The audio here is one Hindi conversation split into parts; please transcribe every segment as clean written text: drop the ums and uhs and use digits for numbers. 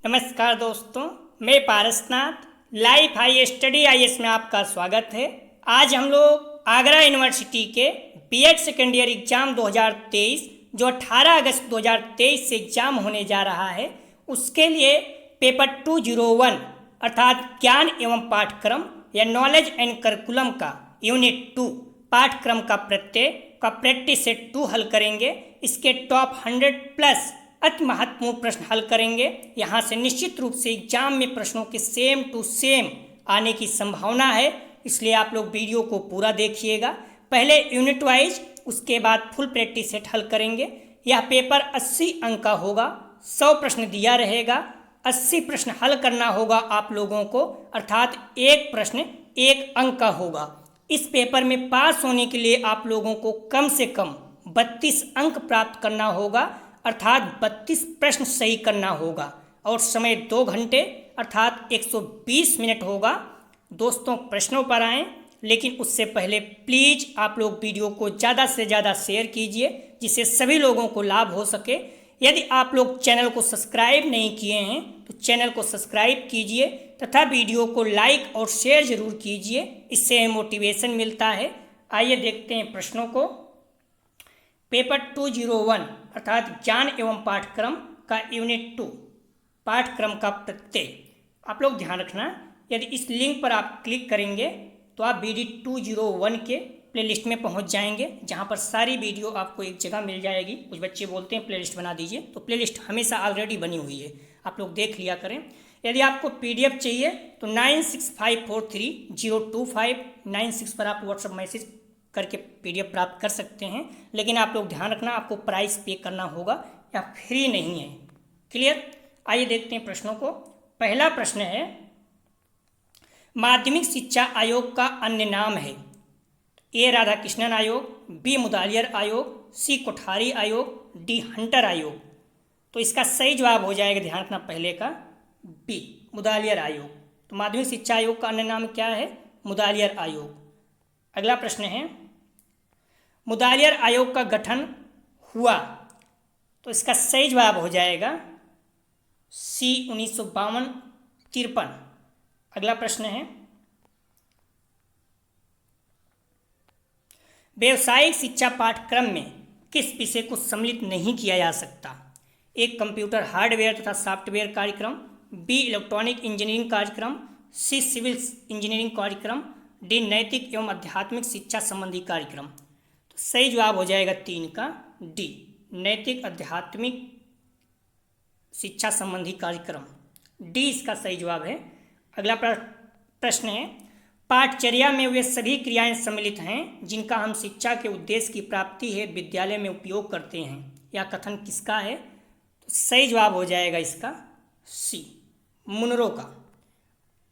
नमस्कार दोस्तों, मैं Parasnath life high study IAS में आपका स्वागत है। आज हम लोग आगरा यूनिवर्सिटी के बीएड सेकेंड ईयर एग्जाम 2023 जो 18 अगस्त 2023 से एग्जाम होने जा रहा है, उसके लिए पेपर 201 अर्थात ज्ञान एवं पाठ्यक्रम या नॉलेज एंड करिकुलम का यूनिट 2 पाठ्यक्रम का प्रत्यय का प्रैक्टिस सेट 2 हल करेंगे। इसके टॉप 100 प्लस अति महत्वपूर्ण प्रश्न हल करेंगे। यहाँ से निश्चित रूप से एग्जाम में प्रश्नों के सेम टू सेम आने की संभावना है, इसलिए आप लोग वीडियो को पूरा देखिएगा। पहले यूनिट वाइज, उसके बाद फुल प्रैक्टिस सेट हल करेंगे। यह पेपर 80 अंक का होगा, 100 प्रश्न दिया रहेगा, 80 प्रश्न हल करना होगा आप लोगों को, अर्थात एक प्रश्न 1 अंक का होगा। इस पेपर में पास होने के लिए आप लोगों को कम से कम 32 अंक प्राप्त करना होगा, अर्थात 32 प्रश्न सही करना होगा और समय 2 घंटे अर्थात 120 मिनट होगा। दोस्तों, प्रश्नों पर आएँ, लेकिन उससे पहले प्लीज़ आप लोग वीडियो को ज़्यादा से ज़्यादा शेयर कीजिए जिससे सभी लोगों को लाभ हो सके। यदि आप लोग चैनल को सब्सक्राइब नहीं किए हैं तो चैनल को सब्सक्राइब कीजिए तथा वीडियो को लाइक और शेयर ज़रूर कीजिए, इससे मोटिवेशन मिलता है। आइए देखते हैं प्रश्नों को। पेपर 201 अर्थात ज्ञान एवं पाठ्यक्रम का यूनिट 2 पाठ्यक्रम का प्रत्यय। आप लोग ध्यान रखना, यदि इस लिंक पर आप क्लिक करेंगे तो आप BD 201 के प्लेलिस्ट में पहुंच जाएंगे, जहां पर सारी वीडियो आपको एक जगह मिल जाएगी। कुछ बच्चे बोलते हैं प्लेलिस्ट बना दीजिए, तो प्लेलिस्ट हमेशा ऑलरेडी बनी हुई है, आप लोग देख लिया करें। यदि आपको PDF चाहिए तो 9654302596 पर आप व्हाट्सएप मैसेज करके PDF प्राप्त कर सकते हैं, लेकिन आप लोग ध्यान रखना आपको प्राइस पे करना होगा, या फ्री नहीं है। क्लियर? आइए देखते हैं प्रश्नों को। पहला प्रश्न है, माध्यमिक शिक्षा आयोग का अन्य नाम है। A राधाकृष्णन आयोग, B मुदालियर आयोग, C कोठारी आयोग, D हंटर आयोग। तो इसका सही जवाब हो जाएगा, ध्यान रखना पहले का, B मुदालियर आयोग। तो माध्यमिक शिक्षा आयोग का अन्य नाम क्या है? मुदालियर आयोग। अगला प्रश्न है, मुदालियर आयोग का गठन हुआ, तो इसका सही जवाब हो जाएगा C 1952-53। अगला प्रश्न है, व्यावसायिक शिक्षा पाठ्यक्रम में किस विषय को सम्मिलित नहीं किया जा सकता? A कंप्यूटर हार्डवेयर तथा सॉफ्टवेयर कार्यक्रम, B इलेक्ट्रॉनिक इंजीनियरिंग कार्यक्रम, C सिविल इंजीनियरिंग कार्यक्रम, D नैतिक एवं आध्यात्मिक शिक्षा संबंधी कार्यक्रम। तो सही जवाब हो जाएगा 3 का, D नैतिक आध्यात्मिक शिक्षा संबंधी कार्यक्रम, D इसका सही जवाब है। अगला प्रश्न है, पाठचर्या में वे सभी क्रियाएं सम्मिलित हैं जिनका हम शिक्षा के उद्देश्य की प्राप्ति हेतु विद्यालय में उपयोग करते हैं। यह कथन किसका है? तो सही जवाब हो जाएगा इसका C मुनरो का।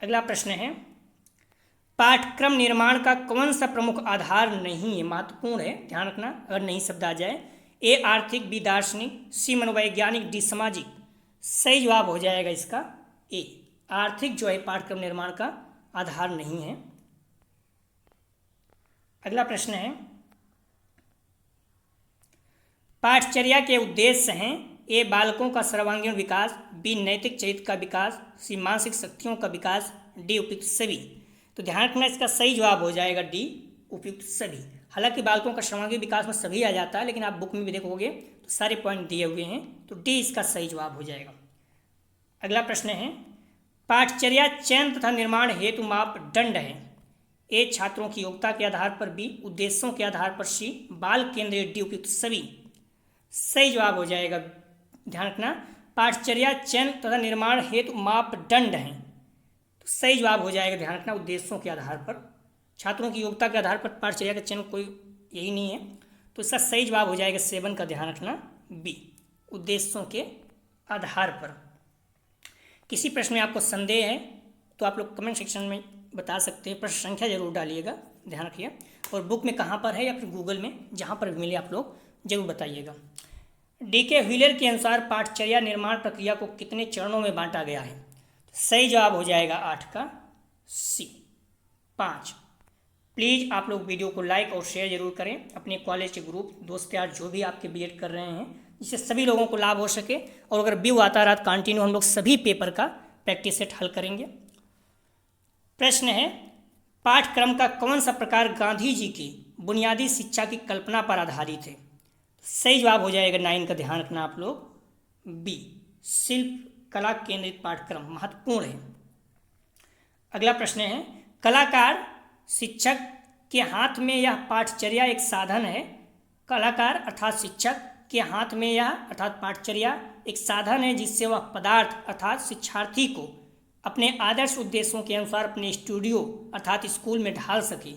अगला प्रश्न है, पाठ्यक्रम निर्माण का कौन सा प्रमुख आधार नहीं है? महत्वपूर्ण है, ध्यान रखना अगर नहीं शब्द आ जाए। A आर्थिक, B दार्शनिक, C मनोवैज्ञानिक, D सामाजिक। सही जवाब हो जाएगा इसका A आर्थिक जो है पाठ्यक्रम निर्माण का आधार नहीं है। अगला प्रश्न है, पाठचर्या के उद्देश्य हैं A बालकों का सर्वांगीण विकास, B नैतिक चरित्र का विकास, C मानसिक शक्तियों का विकास, D उपयुक्त सभी। तो ध्यान रखना इसका सही जवाब हो जाएगा D उपयुक्त सभी। हालांकि बालकों का सर्वांगीण विकास में सभी आ जाता है, लेकिन आप बुक में भी देखोगे तो सारे पॉइंट दिए हुए हैं, तो D इसका सही जवाब हो जाएगा। अगला प्रश्न है, पाठचर्या चयन तथा निर्माण हेतु मापदंड है। A छात्रों की योग्यता के आधार पर, B उद्देश्यों के आधार पर, C बाल केंद्रीय, D उपयुक्त सभी। सही जवाब हो जाएगा, ध्यान रखना पाठचर्या चयन तथा निर्माण हेतु मापदंड हैं, तो सही जवाब हो जाएगा, ध्यान रखना उद्देश्यों के आधार पर। छात्रों की योग्यता के आधार पर पाठचर्या का चयन कोई यही नहीं है, तो इसका सही जवाब हो जाएगा 7 का, ध्यान रखना B उद्देश्यों के आधार पर। किसी प्रश्न में आपको संदेह है तो आप लोग कमेंट सेक्शन में बता सकते हैं, प्रश्न संख्या जरूर डालिएगा, ध्यान रखिए, और बुक में कहाँ पर है या फिर गूगल में जहाँ पर भी मिले आप लोग जरूर बताइएगा। DK व्हीलर के अनुसार पाठचर्या निर्माण प्रक्रिया को कितने चरणों में बांटा गया है? सही जवाब हो जाएगा 8 का C 5। प्लीज़ आप लोग वीडियो को लाइक और शेयर जरूर करें, अपने कॉलेज के ग्रुप दोस्त यार जो भी आपके BEd कर रहे हैं जिससे सभी लोगों को लाभ हो सके। और अगर व्यू आता रहा कंटिन्यू हम लोग सभी पेपर का प्रैक्टिस सेट हल करेंगे। प्रश्न है, पाठ्यक्रम का कौन सा प्रकार गांधी जी की बुनियादी शिक्षा की कल्पना पर आधारित है? सही जवाब हो जाएगा 9 का, ध्यान रखना आप लोग, बी, शिल्प कला केंद्रित पाठ्यक्रम महत्वपूर्ण है। अगला प्रश्न है, कलाकार शिक्षक के हाथ में यह पाठचर्या एक साधन है। कलाकार अर्थात शिक्षक के हाथ में यह अर्थात पाठचर्या एक साधन है जिससे वह पदार्थ अर्थात शिक्षार्थी को अपने आदर्श उद्देश्यों के अनुसार अपने स्टूडियो अर्थात स्कूल में ढाल सके।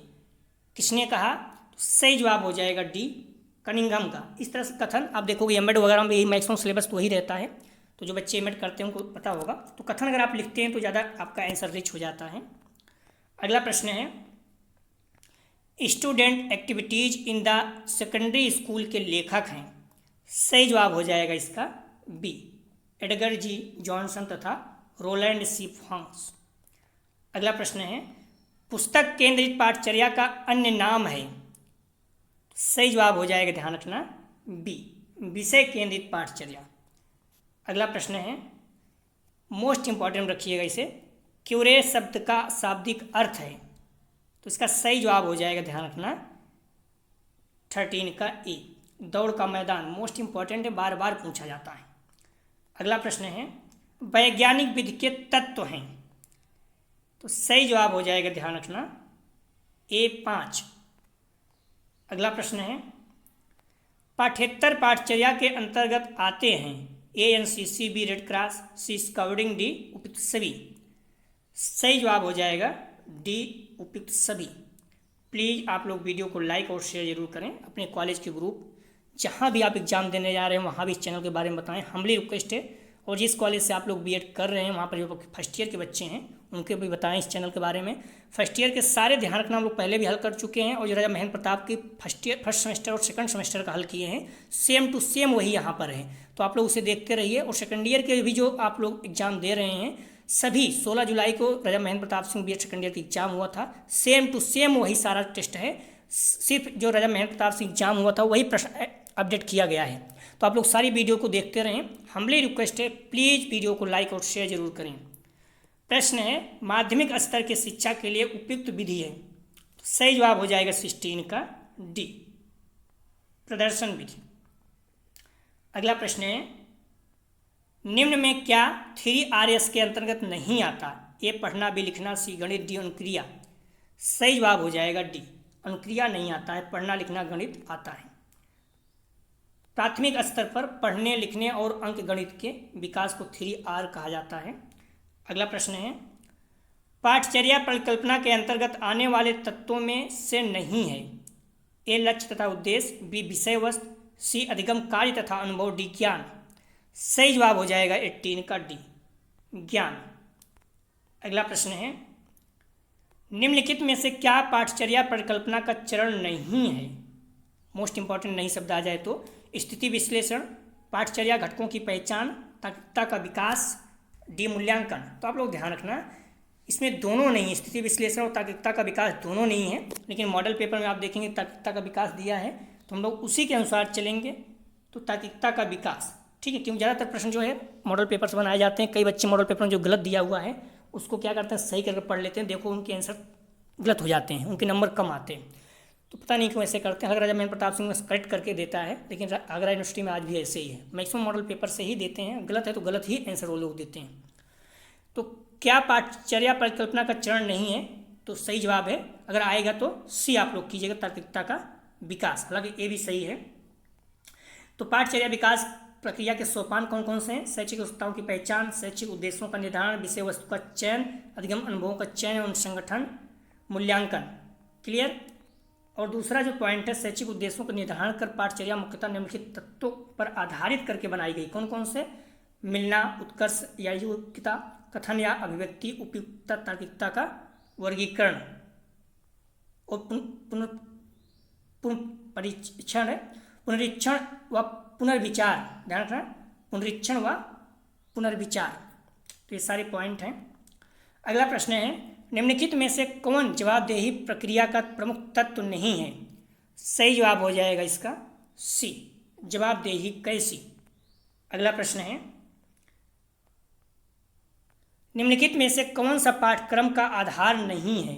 किसने कहा? तो सही जवाब हो जाएगा डी, कनिंघम का। इस तरह से कथन आप देखोगे एमएड वगैरह में यही मैक्सिमम सिलेबस तो वही रहता है, तो जो बच्चे एमएड करते हैं उनको पता होगा। तो कथन अगर आप लिखते हैं तो ज़्यादा आपका आंसर रिच हो जाता है। अगला प्रश्न है, student activities in the secondary school के लेखक हैं। सही जवाब हो जाएगा इसका बी, एडगर जी जॉनसन तथा रोलैंड सी फॉन्स। अगला प्रश्न है, पुस्तक केंद्रित पाठचर्या का अन्य नाम है। सही जवाब हो जाएगा, ध्यान रखना, बी, विषय केंद्रित पाठचर्या। अगला प्रश्न है, मोस्ट इंपॉर्टेंट रखिएगा इसे, क्यूरेस शब्द का शाब्दिक अर्थ है। तो इसका सही जवाब हो जाएगा, ध्यान रखना, 13 का ए, दौड़ का मैदान। मोस्ट इंपॉर्टेंट है, बार बार पूछा जाता है। अगला प्रश्न है, वैज्ञानिक विधि के तत्व हैं। तो सही जवाब हो जाएगा, ध्यान रखना, A5। अगला प्रश्न है, पाठ्येतर पाठचर्या के अंतर्गत आते हैं ANCC, B red cross, C scouting, D उपयुक्त सभी। सही जवाब हो जाएगा डी, उपयुक्त सभी। प्लीज़ आप लोग वीडियो को लाइक और शेयर जरूर करें। अपने कॉलेज के ग्रुप जहाँ भी आप एग्जाम देने जा रहे हैं वहाँ भी इस चैनल के बारे में बताएं, हम्बली रिक्वेस्ट है। और जिस कॉलेज से आप लोग बीएड कर रहे हैं वहाँ पर जो फर्स्ट ईयर के बच्चे हैं उनके भी बताएं इस चैनल के बारे में। फर्स्ट ईयर के सारे ध्यान रखना हम लोग पहले भी हल कर चुके हैं, और जो राजा महेंद्र प्रताप की फर्स्ट सेमेस्टर और सेकंड सेमेस्टर का हल किए हैं, सेम टू सेम वही यहाँ पर है। तो आप लोग उसे देखते रहिए। और सेकंड ईयर के भी जो आप लोग एग्जाम दे रहे हैं, सभी 16 जुलाई को Raja Mahendra Pratap Singh BEd second year का एग्जाम हुआ था, सेम टू सेम वही सारा टेस्ट है। सिर्फ जो राजा महेंद्र प्रताप सिंह एग्जाम हुआ था वही प्रश्न अपडेट किया गया है। तो आप लोग सारी वीडियो को देखते रहें, हम्बली रिक्वेस्ट है, प्लीज़ वीडियो को लाइक और शेयर जरूर करें। प्रश्न है, माध्यमिक स्तर के शिक्षा के लिए उपयुक्त विधि है। तो सही जवाब हो जाएगा 16 का डी, प्रदर्शन विधि। अगला प्रश्न है, निम्न में क्या 3 Rs के अंतर्गत नहीं आता? ए पढ़ना, बी लिखना, सी गणित, डी अनुक्रिया। सही जवाब हो जाएगा डी, अनुक्रिया नहीं आता है, पढ़ना लिखना गणित आता है। प्राथमिक स्तर पर पढ़ने लिखने और अंक गणित के विकास को 3R कहा जाता है। अगला प्रश्न है, पाठचर्या परिकल्पना के अंतर्गत आने वाले तत्वों में से नहीं है। ए लक्ष्य तथा उद्देश्य, बी विषय वस्तु, सी अधिगम कार्य तथा अनुभव, डी ज्ञान। सही जवाब हो जाएगा 18 का डी, ज्ञान। अगला प्रश्न है, निम्नलिखित में से क्या पाठचर्या परिकल्पना का चरण नहीं है? मोस्ट इंपॉर्टेंट नहीं शब्द आ जाए तो स्थिति विश्लेषण, पाठचर्या घटकों की पहचान, तार्किकता का विकास, डी मूल्यांकन। तो आप लोग ध्यान रखना, इसमें दोनों नहीं है, स्थिति विश्लेषण और तार्किकता का विकास दोनों नहीं है। लेकिन मॉडल पेपर में आप देखेंगे तार्किकता का विकास दिया है, तो हम लोग उसी के अनुसार चलेंगे। तो तार्किकता का विकास, ठीक है, क्योंकि ज़्यादातर प्रश्न जो है मॉडल पेपर से बनाए जाते हैं। कई बच्चे मॉडल पेपर में जो गलत दिया हुआ है उसको क्या करते हैं, सही करके पढ़ लेते हैं, देखो उनके आंसर गलत हो जाते हैं, उनके नंबर कम आते हैं। तो पता नहीं क्यों ऐसे करते हैं। अगर राजा महेंद्र प्रताप सिंह में करेक्ट करके देता है, लेकिन आगरा यूनिवर्सिटी में आज भी ऐसे ही है, मैक्सिमम मॉडल पेपर से ही देते हैं, गलत है तो गलत ही आंसर वो लोग देते हैं। तो क्या पाठचर्या परिकल्पना का चरण नहीं है? तो सही जवाब है, अगर आएगा तो सी आप लोग कीजिएगा, तार्किकता का विकास। हालांकि ए भी सही है। तो पाठचर्या विकास प्रक्रिया के सोपान कौन कौन से हैं? शैक्षिक आवश्यकताओं की पहचान, शैक्षिक उद्देश्यों का निर्धारण, विषय वस्तु का चयन, अधिगम अनुभवों का चयन एवं संगठन, मूल्यांकन। क्लियर? और दूसरा जो पॉइंट है, शैक्षिक उद्देश्यों का निर्धारण कर पाठचर्या मुख्यतः निम्नलिखित तत्वों पर आधारित करके बनाई गई। कौन कौन से? मिलना, उत्कर्ष या योग्यता, कथन या अभिव्यक्ति, उपयुक्तता, तार्किकता का वर्गीकरण और परीक्षण, पुनरीक्षण व पुनर्विचार। ध्यान रखना, पुनरीक्षण व पुनर्विचार। तो ये सारे पॉइंट हैं। अगला प्रश्न है, निम्नलिखित में से कौन जवाबदेही प्रक्रिया का प्रमुख तत्व नहीं है? सही जवाब हो जाएगा इसका सी, जवाबदेही कैसी। अगला प्रश्न है, निम्नलिखित में से कौन सा पाठ्यक्रम का आधार नहीं है।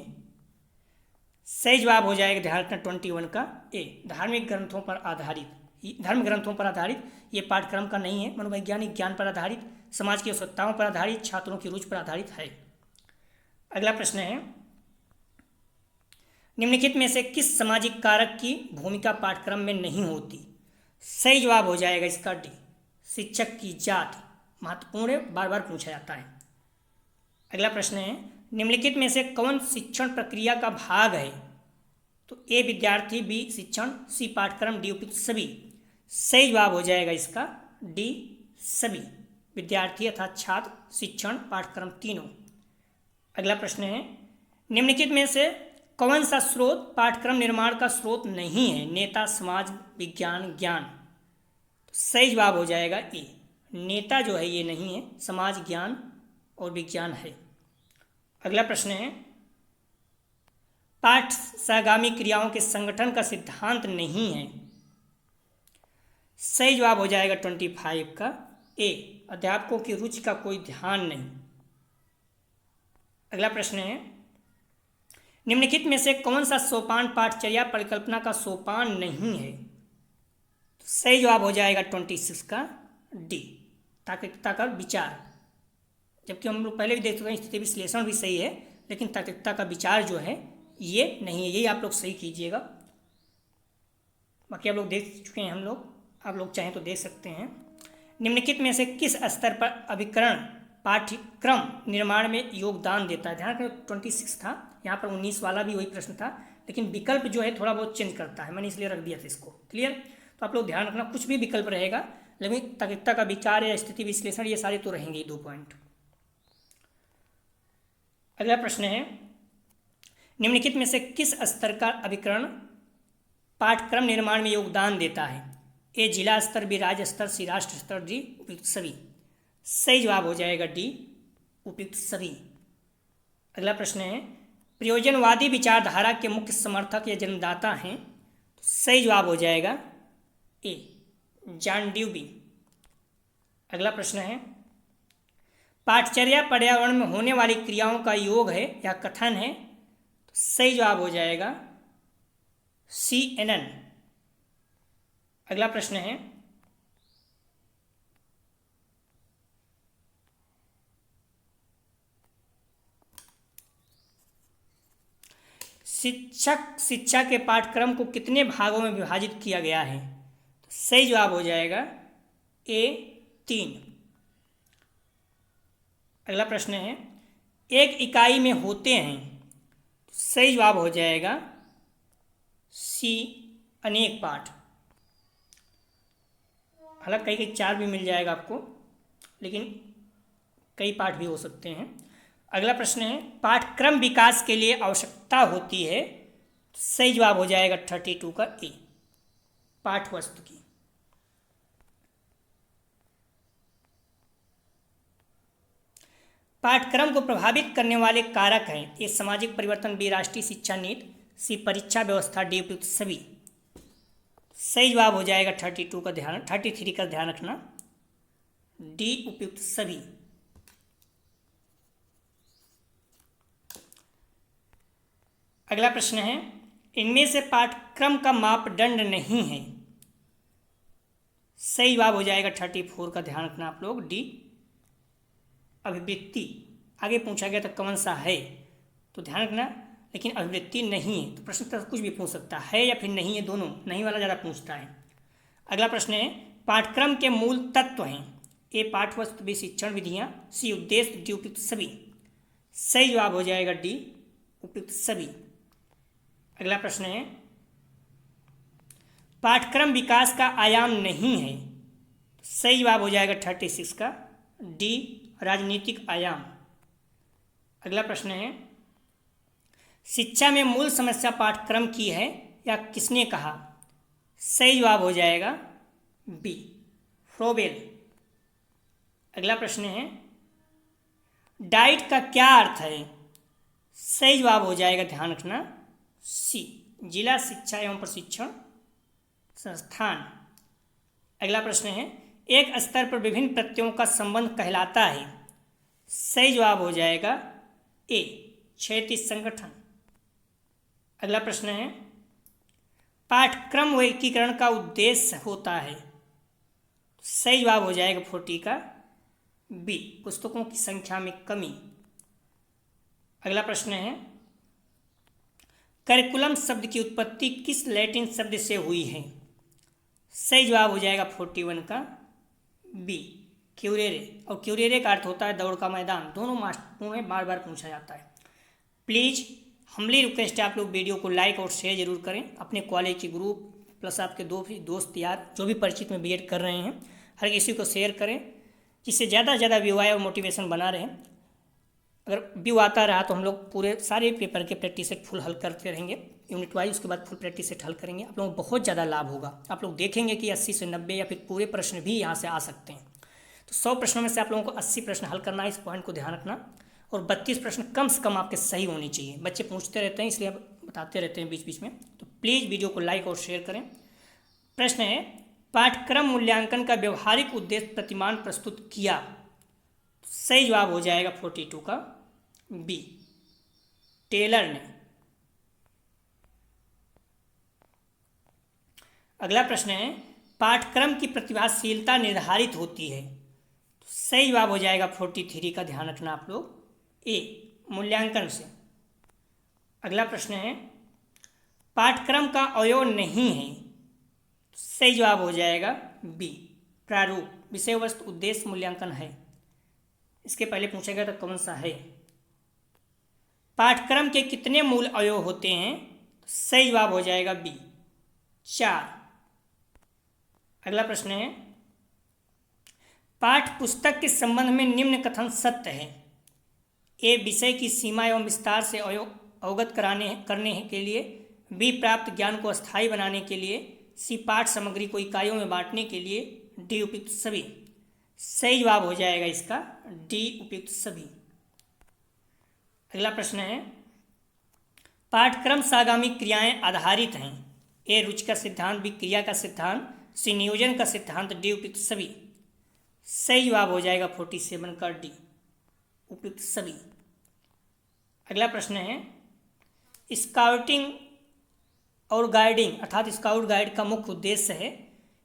सही जवाब हो जाएगा ध्यान रखना 21 का ए, धार्मिक ग्रंथों पर आधारित। धर्म ग्रंथों पर आधारित ये पाठ्यक्रम का नहीं है, मनोवैज्ञानिक ज्ञान पर आधारित, समाज की आवश्यकताओं पर आधारित, छात्रों की रुचि पर आधारित है। अगला प्रश्न है, निम्नलिखित में से किस सामाजिक कारक की भूमिका पाठ्यक्रम में नहीं होती। सही जवाब हो जाएगा इसका डी, शिक्षक की जाति। महत्वपूर्ण है, बार बार पूछा जाता है। अगला प्रश्न है, निम्नलिखित में से कौन शिक्षण प्रक्रिया का भाग है। तो ए विद्यार्थी, बी शिक्षण, सी पाठ्यक्रम, डी उपयुक्त सभी। सही जवाब हो जाएगा इसका डी सभी, विद्यार्थी अर्थात छात्र, शिक्षण, पाठ्यक्रम तीनों। अगला प्रश्न है, निम्नलिखित में से कौन सा स्रोत पाठ्यक्रम निर्माण का स्रोत नहीं है। नेता, समाज, विज्ञान, ज्ञान। तो सही जवाब हो जाएगा ए, नेता जो है ये नहीं है, समाज, ज्ञान और विज्ञान है। अगला प्रश्न है, पाठ सहगामी क्रियाओं के संगठन का सिद्धांत नहीं है। सही जवाब हो जाएगा 25 का ए, अध्यापकों की रुचि का कोई ध्यान नहीं। अगला प्रश्न है, निम्नलिखित में से कौन सा सोपान पाठचर्या परिकल्पना का सोपान नहीं है। तो सही जवाब हो जाएगा 26 का डी, तार्किकता का विचार। जबकि हम लोग पहले भी देख चुके हैं स्थिति विश्लेषण भी सही है, लेकिन तार्किकता का विचार जो है ये नहीं है, यही आप लोग सही कीजिएगा। बाकी आप लोग देख चुके हैं, हम लोग, आप लोग चाहें तो देख सकते हैं। निम्नलिखित में से किस स्तर पर अभिकरण पाठ्यक्रम निर्माण में योगदान देता है। ध्यान रखें 26 था, यहाँ पर 19 वाला भी वही प्रश्न था, लेकिन विकल्प जो है थोड़ा बहुत चेंज करता है, मैंने इसलिए रख दिया था इसको। क्लियर, तो आप लोग ध्यान रखना, कुछ भी विकल्प रहेगा, लेकिन तार्किकता का विचार या स्थिति विश्लेषण ये सारे तो रहेंगे 2 पॉइंट। अगला प्रश्न है, निम्नलिखित में से किस स्तर का अभिकरण पाठ्यक्रम निर्माण में योगदान देता है। ए जिला स्तर, बी राज्य स्तर, सी राष्ट्र स्तर, डी उपयुक्त सभी। सही जवाब हो जाएगा डी उपयुक्त सभी। अगला प्रश्न है, प्रयोजनवादी विचारधारा के मुख्य समर्थक या जन्मदाता हैं। तो सही जवाब हो जाएगा ए जॉन ड्यूबी। अगला प्रश्न है, पाठचर्या पर्यावरण में होने वाली क्रियाओं का योग है या कथन है। तो सही जवाब हो जाएगा CNN। अगला प्रश्न है, शिक्षा के पाठ्यक्रम को कितने भागों में विभाजित किया गया है। तो सही जवाब हो जाएगा ए 3। अगला प्रश्न है, एक इकाई में होते हैं। तो सही जवाब हो जाएगा सी अनेक पाठ। हालांकि कई कई 4 भी मिल जाएगा आपको, लेकिन कई पाठ भी हो सकते हैं। अगला प्रश्न है, पाठ्यक्रम विकास के लिए आवश्यकता होती है। तो सही जवाब हो जाएगा 32 का ए, पाठ्यवस्तु की। पाठ्यक्रम को प्रभावित करने वाले कारक हैं। ए सामाजिक परिवर्तन, बी राष्ट्रीय शिक्षा नीति, सी परीक्षा व्यवस्था, डी उपयुक्त सभी। सही जवाब हो जाएगा 32 का 33 का ध्यान रखना, डी उपयुक्त सभी। अगला प्रश्न है, इनमें से पाठ्यक्रम का मापदंड नहीं है। सही जवाब हो जाएगा 34 का ध्यान रखना आप लोग, डी अभिवृत्ति। आगे पूछा गया था कौन सा है, तो ध्यान रखना, लेकिन अभिवृत्ति नहीं है। तो प्रश्न तो कुछ भी पूछ सकता है या फिर नहीं है, दोनों नहीं वाला ज़्यादा पूछता है। अगला प्रश्न है, पाठ्यक्रम के मूल तत्व हैं। ए पाठ्यवस्तु, बी शिक्षण विधियाँ, सी उद्देश्य, डी उपयुक्त सभी। सही जवाब हो जाएगा डी उपयुक्त सभी। अगला प्रश्न है, पाठ्यक्रम विकास का आयाम नहीं है। सही जवाब हो जाएगा 36 का डी राजनीतिक आयाम। अगला प्रश्न है, शिक्षा में मूल समस्या पाठ्यक्रम की है या किसने कहा। सही जवाब हो जाएगा बी फ्रोबेल। अगला प्रश्न है, डाइट का क्या अर्थ है। सही जवाब हो जाएगा ध्यान रखना सी जिला शिक्षा एवं प्रशिक्षण संस्थान। अगला प्रश्न है, एक स्तर पर विभिन्न प्रत्ययों का संबंध कहलाता है। सही जवाब हो जाएगा ए, क्षैतिज संगठन। अगला प्रश्न है, पाठ्यक्रम व एकीकरण का उद्देश्य होता है। सही जवाब हो जाएगा 40 का बी, पुस्तकों की संख्या में कमी। अगला प्रश्न है, करिकुलम शब्द की उत्पत्ति किस लैटिन शब्द से हुई है। सही जवाब हो जाएगा 41 का बी, क्यूरेरे। और क्यूरेरे का अर्थ होता है दौड़ का मैदान। दोनों मास्टरों में बार बार पूछा जाता है। प्लीज़ हम्बली रिक्वेस्ट है, आप लोग वीडियो को लाइक और शेयर जरूर करें अपने कॉलेज के ग्रुप प्लस आपके दोस्त यार जो भी परिचित में बीएड कर रहे हैं, हर किसी को शेयर करें जिससे ज़्यादा से ज़्यादा व्यू आए और मोटिवेशन बना रहे। अगर व्यू आता रहा तो हम लोग पूरे सारे पेपर के प्रैक्टिस सेट फुल हल करते रहेंगे यूनिट वाइज, उसके बाद फुल प्रैक्टिस सेट हल करेंगे। आप लोगों को बहुत ज़्यादा लाभ होगा। आप लोग देखेंगे कि 80 से 90 या फिर पूरे प्रश्न भी यहाँ से आ सकते हैं। तो 100 प्रश्नों में से आप लोगों को 80 प्रश्न हल करना है, इस पॉइंट को ध्यान रखना। और 32 प्रश्न कम से कम आपके सही होने चाहिए। बच्चे पूछते रहते हैं इसलिए आप बताते रहते हैं बीच बीच में, तो प्लीज़ वीडियो को लाइक और शेयर करें। प्रश्न है, पाठ्यक्रम मूल्यांकन का व्यवहारिक उद्देश्य प्रतिमान प्रस्तुत किया। सही जवाब हो जाएगा 42 का बी, टेलर ने। अगला प्रश्न है, पाठ्यक्रम की प्रतिभाशीलता निर्धारित होती है। तो सही जवाब हो जाएगा 43 का, ध्यान रखना आप लोग, ए, मूल्यांकन से। अगला प्रश्न है, पाठ्यक्रम का अवयव नहीं है। तो सही जवाब हो जाएगा बी, प्रारूप। विषय वस्तु उद्देश्य मूल्यांकन है। इसके पहले पूछा गया था कौन सा है। पाठ्यक्रम के कितने मूल अवयव होते हैं। तो सही जवाब हो जाएगा बी, 4। अगला प्रश्न है, पाठ्य पुस्तक के संबंध में निम्न कथन सत्य है। ए, विषय की सीमा एवं विस्तार से अवगत करने के लिए। बी, प्राप्त ज्ञान को अस्थायी बनाने के लिए। सी, पाठ्य सामग्री को इकाइयों में बांटने के लिए। डी, उपयुक्त सभी। सही जवाब हो जाएगा इसका डी, उपयुक्त सभी। अगला प्रश्न है, पाठ्यक्रम सागामी क्रियाएं आधारित हैं। ए, रुचि का सिद्धांत। बी, क्रिया का सिद्धांत। सी, नियोजन का सिद्धांत। डी, उपयुक्त सभी। सही जवाब हो जाएगा 47 का डी, उपयुक्त सभी। अगला प्रश्न है, स्काउटिंग और गाइडिंग अर्थात स्काउट गाइड का मुख्य उद्देश्य है।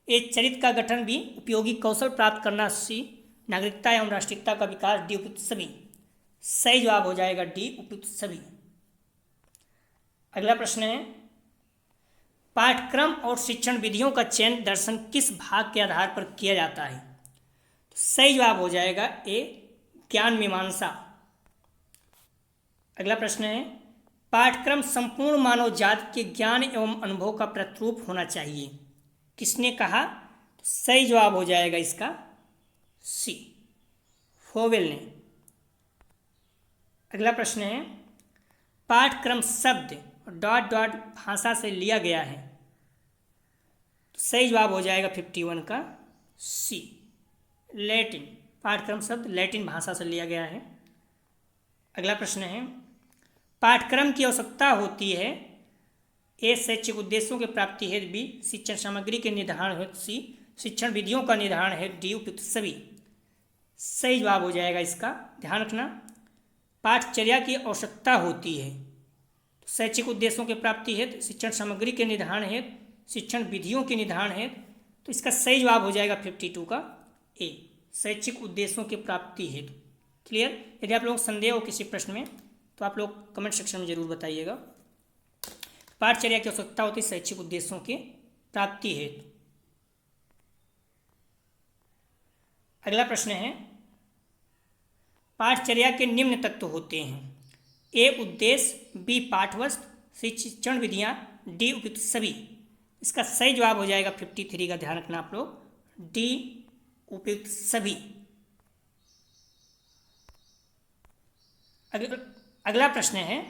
ए, चरित्र का गठन। बी, उपयोगी कौशल प्राप्त करना। सी, नागरिकता एवं राष्ट्रीयता का विकास। डी, उपयुक्त सभी। सही जवाब हो जाएगा डी, उपयुक्त सभी। अगला प्रश्न है, पाठ्यक्रम और शिक्षण विधियों का चयन दर्शन किस भाग के आधार पर किया जाता है। तो सही जवाब हो जाएगा ए, ज्ञान मीमांसा। अगला प्रश्न है, पाठ्यक्रम संपूर्ण मानव जाति के ज्ञान एवं अनुभव का प्रतिरूप होना चाहिए। किसने कहा। तो सही जवाब हो जाएगा इसका सी, फोवेल ने। अगला प्रश्न है, पाठ्यक्रम शब्द डॉट डॉट भाषा से लिया गया है। तो सही जवाब हो जाएगा 51 का सी, लैटिन। पाठ्यक्रम शब्द लैटिन भाषा से लिया गया है। अगला प्रश्न है, पाठ्यक्रम की आवश्यकता होती है। ए, शैक्षिक उद्देश्यों के प्राप्ति हेतु। बी, शिक्षण सामग्री के निर्धारण हेतु। सी, शिक्षण विधियों का निर्धारण हेतु। डी, उपयुक्त सभी। सही जवाब हो जाएगा इसका, ध्यान रखना, पाठचर्या की आवश्यकता होती है। तो शैक्षिक उद्देश्यों के प्राप्ति हेतु, शिक्षण सामग्री के निर्धारण हेतु, शिक्षण विधियों के निर्धारण हेतु। तो इसका सही जवाब हो जाएगा 52 का ए, शैक्षिक उद्देश्यों के प्राप्ति हेतु। क्लियर। यदि आप लोग संदेह हो किसी प्रश्न में तो आप लोग कमेंट सेक्शन में जरूर बताइएगा। पाठचर्या की आवश्यकता होती है शैक्षिक उद्देश्यों के प्राप्ति हेतु। अगला प्रश्न है, पाठचर्या के निम्न तत्व होते हैं। ए, उद्देश्य। बी, पाठवस्तु। सी, शिक्षण विधियाँ। डी, उपयुक्त सभी। इसका सही जवाब हो जाएगा 53 का, ध्यान रखना आप लोग, डी, उपयुक्त सभी। अगला प्रश्न है,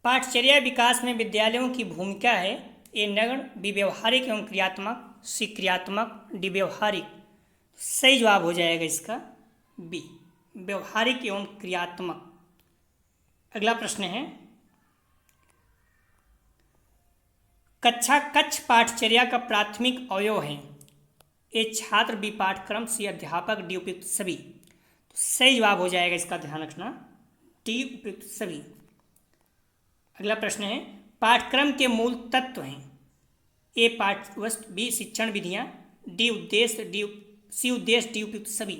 पाठचर्या विकास में विद्यालयों की भूमिका है। ए, नगण्य। बी, व्यवहारिक एवं क्रियात्मक। सी, क्रियात्मक। डी, व्यवहारिक। सही जवाब हो जाएगा इसका बी, व्यवहारिक एवं क्रियात्मक। अगला प्रश्न है, कच्छ पाठचर्या का प्राथमिक अवयव है। ए छात्र, बी पाठक्रम, सी अध्यापक, डी उपयुक्त सभी। तो सही जवाब हो जाएगा, इसका ध्यान रखना, डी उपयुक्त सभी। अगला प्रश्न है, पाठ्यक्रम के मूल तत्व हैं। ए पाठ्यवस्तु, बी शिक्षण विधियाँ, डी उद्देश्य, सी उद्देश्य, डी उपयुक्त सभी।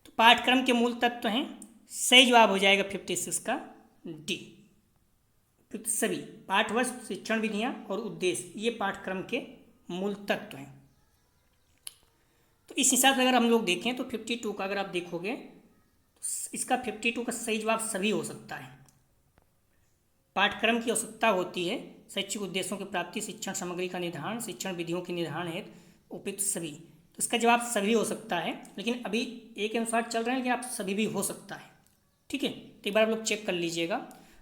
तो पाठ्यक्रम के मूल तत्व हैं, सही जवाब हो जाएगा 56 का डी उपयुक्त सभी। पाठ्यवस्तु, शिक्षण विधियाँ और उद्देश्य, ये पाठ्यक्रम के मूल तत्व हैं। तो इस हिसाब से अगर हम लोग देखें तो 52 का अगर आप देखोगे तो इसका 52 का सही जवाब सभी हो सकता है। पाठ्यक्रम की आवश्यकता होती है शैक्षिक उद्देश्यों की प्राप्ति, शिक्षण सामग्री का निर्धारण, शिक्षण विधियों के निर्धारण हेतु उपयुक्त सभी। तो इसका जवाब सभी हो सकता है, लेकिन अभी एक के अनुसार चल रहे हैं, लेकिन आप सभी भी हो सकता है। ठीक है, तो एक बार आप लोग चेक कर लीजिएगा।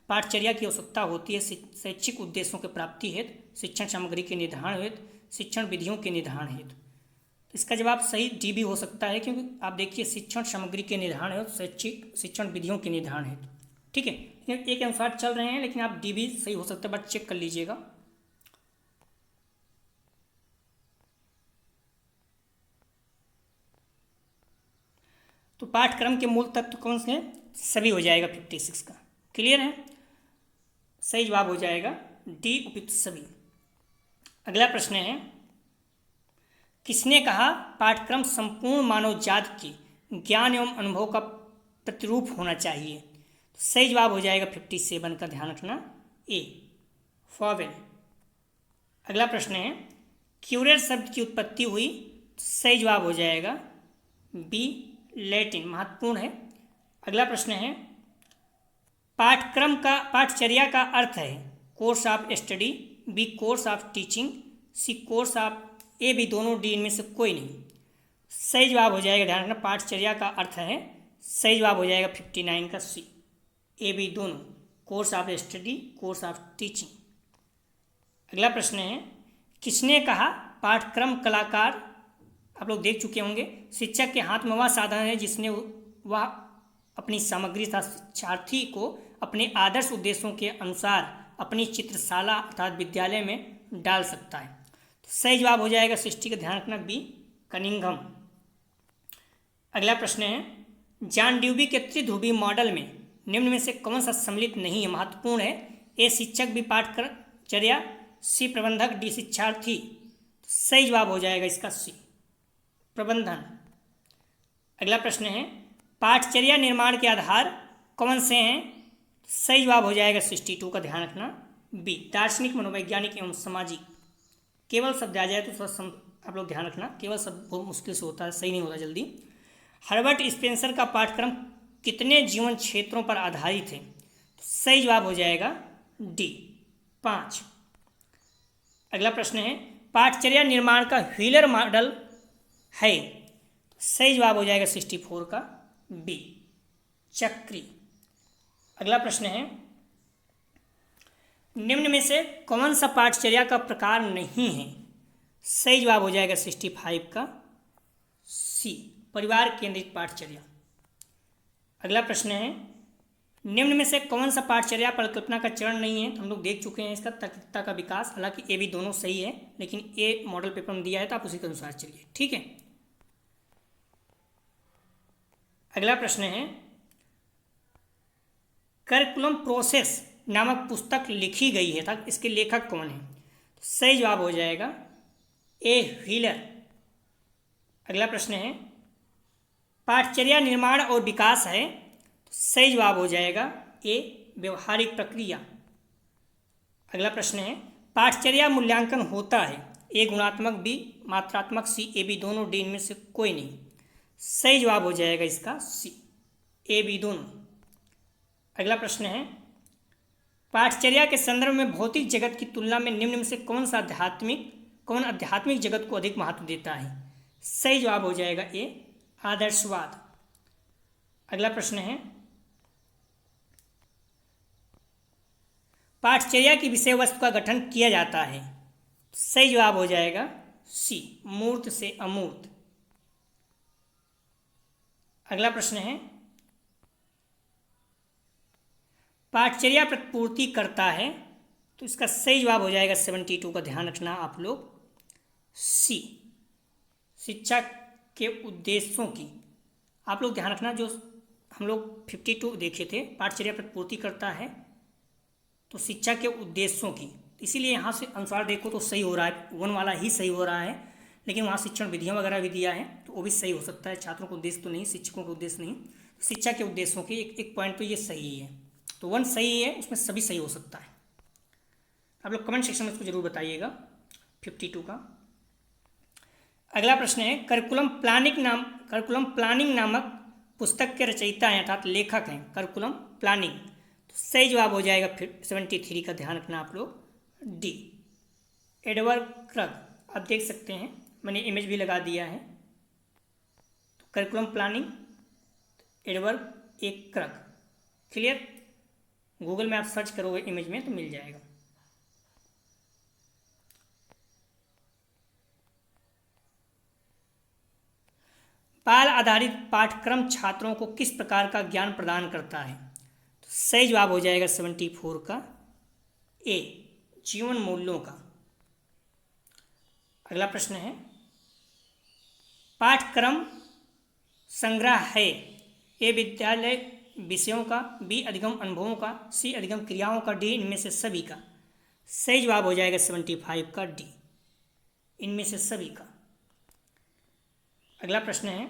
पाठचर्या की आवश्यकता होती है शैक्षिक उद्देश्यों की प्राप्ति हेतु, शिक्षण सामग्री के निर्धारण हेतु, शिक्षण विधियों के निर्धारण हेतु। तो इसका जवाब सही डी भी हो सकता है, क्योंकि आप देखिए शिक्षण सामग्री के निर्धारण हेतु, शैक्षिक शिक्षण विधियों के निर्धारण हेतु। ठीक है, एक अनुसार चल रहे हैं, लेकिन आप डी भी सही हो सकता है, बट चेक कर लीजिएगा। तो पाठ्यक्रम के मूल तत्व कौन से हैं? सभी हो जाएगा 56 का। क्लियर है, सही जवाब हो जाएगा डी उपयुक्त सभी। अगला प्रश्न है, किसने कहा पाठ्यक्रम संपूर्ण मानव जाति के ज्ञान एवं अनुभव का प्रतिरूप होना चाहिए? तो सही जवाब हो जाएगा 57 का, ध्यान रखना, ए फॉवेल। अगला प्रश्न है, क्यूरेट शब्द की उत्पत्ति हुई? तो सही जवाब हो जाएगा बी लैटिन, महत्वपूर्ण है। अगला प्रश्न है, पाठचर्या का अर्थ है course of study, B course of teaching, C course of, A B दोनों, डी इनमें से कोई नहीं। सही जवाब हो जाएगा, ध्यान रखना, पाठचर्या का अर्थ है, सही जवाब हो जाएगा 59 का सी, ए बी दोनों, course of study, course of teaching. अगला प्रश्न है, किसने कहा पाठ्यक्रम कलाकार? आप लोग देख चुके होंगे, शिक्षक के हाथ में वह साधन है जिसने वह अपनी सामग्री तथा शिक्षार्थी को अपने आदर्श उद्देश्यों के अनुसार अपनी चित्रशाला अर्थात विद्यालय में डाल सकता है। तो सही जवाब हो जाएगा 60 का, ध्यान रखना, बी कनिंघम। अगला प्रश्न है, जॉन ड्यूबी के त्रिध्रुवी मॉडल में निम्न में से कौन सा सम्मिलित नहीं है? महत्वपूर्ण है, ए शिक्षक, बी पाठचर्या, सी प्रबंधक, डी शिक्षार्थी। तो सही जवाब हो जाएगा इसका सी प्रबंधन। अगला प्रश्न है, पाठचर्या निर्माण के आधार कौन से हैं? सही जवाब हो जाएगा 62 का, ध्यान रखना, बी दार्शनिक, मनोवैज्ञानिक एवं सामाजिक। केवल शब्द आ जाए तो थोड़ा आप लोग ध्यान रखना, केवल शब्द बहुत मुश्किल से होता है, सही नहीं होता जल्दी। हर्बर्ट स्पेंसर का पाठ्यक्रम कितने जीवन क्षेत्रों पर आधारित है? तो सही जवाब हो जाएगा डी 5। अगला प्रश्न है, पाठचर्या निर्माण का व्हीलर मॉडल है? सही जवाब हो जाएगा 64 का, बी चक्री। अगला प्रश्न है, निम्न में से कौन सा पाठचर्या का प्रकार नहीं है? सही जवाब हो जाएगा 65 का सी परिवार केंद्रित पाठचर्या। अगला प्रश्न है, निम्न में से कौन सा पाठचर्या परिकल्पना का चरण नहीं है? तो हम लोग देख चुके हैं इसका तार्किकता का विकास, हालांकि ए भी दोनों सही है, लेकिन ए मॉडल पेपर में दिया है तो आप उसी के अनुसार चलिए। ठीक है, अगला प्रश्न है, करिकुलम प्रोसेस नामक पुस्तक लिखी गई है था, इसके लेखक कौन है? तो सही जवाब हो जाएगा ए व्हीलर। अगला प्रश्न है, पाठचर्या निर्माण और विकास है? तो सही जवाब हो जाएगा ए व्यवहारिक प्रक्रिया। अगला प्रश्न है, पाठचर्या मूल्यांकन होता है? ए गुणात्मक, बी मात्रात्मक, सी ए बी दोनों, डी इनमें से कोई नहीं। सही जवाब हो जाएगा इसका सी ए बी दोनों। अगला प्रश्न है, पाठचर्या के संदर्भ में भौतिक जगत की तुलना में निम्न में से कौन आध्यात्मिक जगत को अधिक महत्व देता है? सही जवाब हो जाएगा ए आदर्शवाद। अगला प्रश्न है, पाठचर्या की विषय वस्तु का गठन किया जाता है? सही जवाब हो जाएगा सी मूर्त से अमूर्त। अगला प्रश्न है, पाठचर्या प्रतिपूर्ति करता है? तो इसका सही जवाब हो जाएगा 72 का, ध्यान रखना आप लोग सी, शिक्षा के उद्देश्यों की। आप लोग ध्यान रखना, जो हम लोग 52 देखे थे, पाठचर्या प्रतिपूर्ति करता है तो शिक्षा के उद्देश्यों की, इसीलिए यहाँ से अनुसार देखो तो सही हो रहा है, 1 वाला ही सही हो रहा है, लेकिन वहाँ शिक्षण विधियाँ वगैरह भी दिया है तो वो भी सही हो सकता है। छात्रों को उद्देश्य तो नहीं, शिक्षकों के उद्देश्य नहीं, शिक्षा के उद्देश्यों की एक पॉइंट तो ये सही है, तो 1 सही है, उसमें सभी सही हो सकता है। आप लोग कमेंट सेक्शन में इसको जरूर बताइएगा 52 का। अगला प्रश्न है, करिकुलम प्लानिंग नामक पुस्तक के रचयिता हैं अर्थात लेखक हैं, करिकुलम प्लानिंग, तो सही जवाब हो जाएगा फिर 73 का, ध्यान रखना आप लोग डी, एडवर्ड क्रग। आप देख सकते हैं मैंने इमेज भी लगा दिया है, तो करिकुलम प्लानिंग एडवर्ड ए क्रग, क्लियर। गूगल में आप सर्च करोगे इमेज में तो मिल जाएगा। बाल आधारित पाठ्यक्रम छात्रों को किस प्रकार का ज्ञान प्रदान करता है, तो सही जवाब हो जाएगा 74 का ए, जीवन मूल्यों का। अगला प्रश्न है, पाठ्यक्रम संग्रह है, ए विद्यालय विषयों का, बी अधिगम अनुभवों का, सी अधिगम क्रियाओं का, डी इनमें से सभी का। सही जवाब हो जाएगा 75 का डी, इनमें से सभी का। अगला प्रश्न है,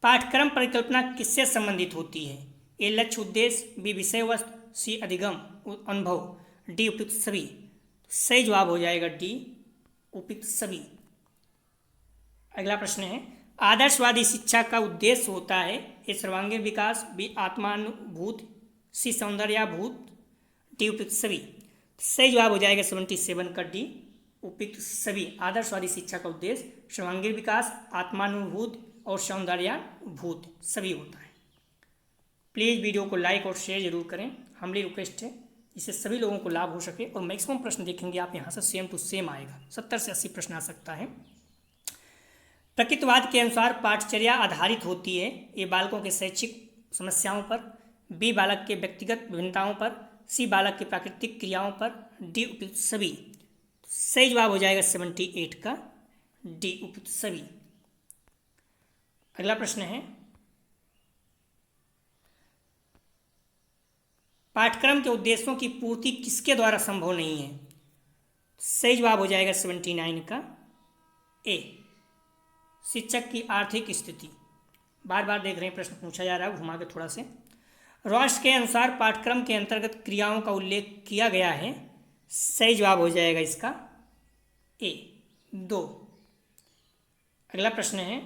पाठ्यक्रम परिकल्पना किससे संबंधित होती है, ए लक्ष्य उद्देश्य, बी विषय वस्तु, सी अधिगम अनुभव, डी उपयुक्त सभी। सही जवाब हो जाएगा डी, उपयुक्त सभी। अगला प्रश्न है, आदर्शवादी शिक्षा का उद्देश्य होता है, ए सर्वांगीण विकास, बी आत्मानुभूति, सी सौंदर्याभूत, डी उपयुक्त सभी। सही जवाब हो जाएगा 77 का डी, उपयुक्त सभी। आदर्शवादी शिक्षा का उद्देश्य सर्वांगीण विकास, आत्मानुभूति और सौंदर्याभूत सभी होता है। प्लीज़ वीडियो को लाइक और शेयर जरूर करें, हमारी रिक्वेस्ट है, इससे सभी लोगों को लाभ हो सके। और मैक्सिमम प्रश्न देखेंगे आप यहाँ से सेम टू सेम आएगा, 70 से 80 प्रश्न आ सकता है। प्रकृतिवाद के अनुसार पाठचर्या आधारित होती है, ए बालकों के शैक्षिक समस्याओं पर, बी बालक के व्यक्तिगत विभिन्नताओं पर, सी बालक की प्राकृतिक क्रियाओं पर, डी उपयुक्त सभी। सही जवाब हो जाएगा 78 का डी, उपयुक्त सभी। अगला प्रश्न है, पाठ्यक्रम के उद्देश्यों की पूर्ति किसके द्वारा संभव नहीं है। सही जवाब हो जाएगा 79 का ए, शिक्षक की आर्थिक स्थिति। बार बार देख रहे हैं प्रश्न पूछा जा रहा है, घुमा के थोड़ा से। राष्ट्र के अनुसार पाठ्यक्रम के अंतर्गत क्रियाओं का उल्लेख किया गया है। सही जवाब हो जाएगा इसका ए, 2। अगला प्रश्न है,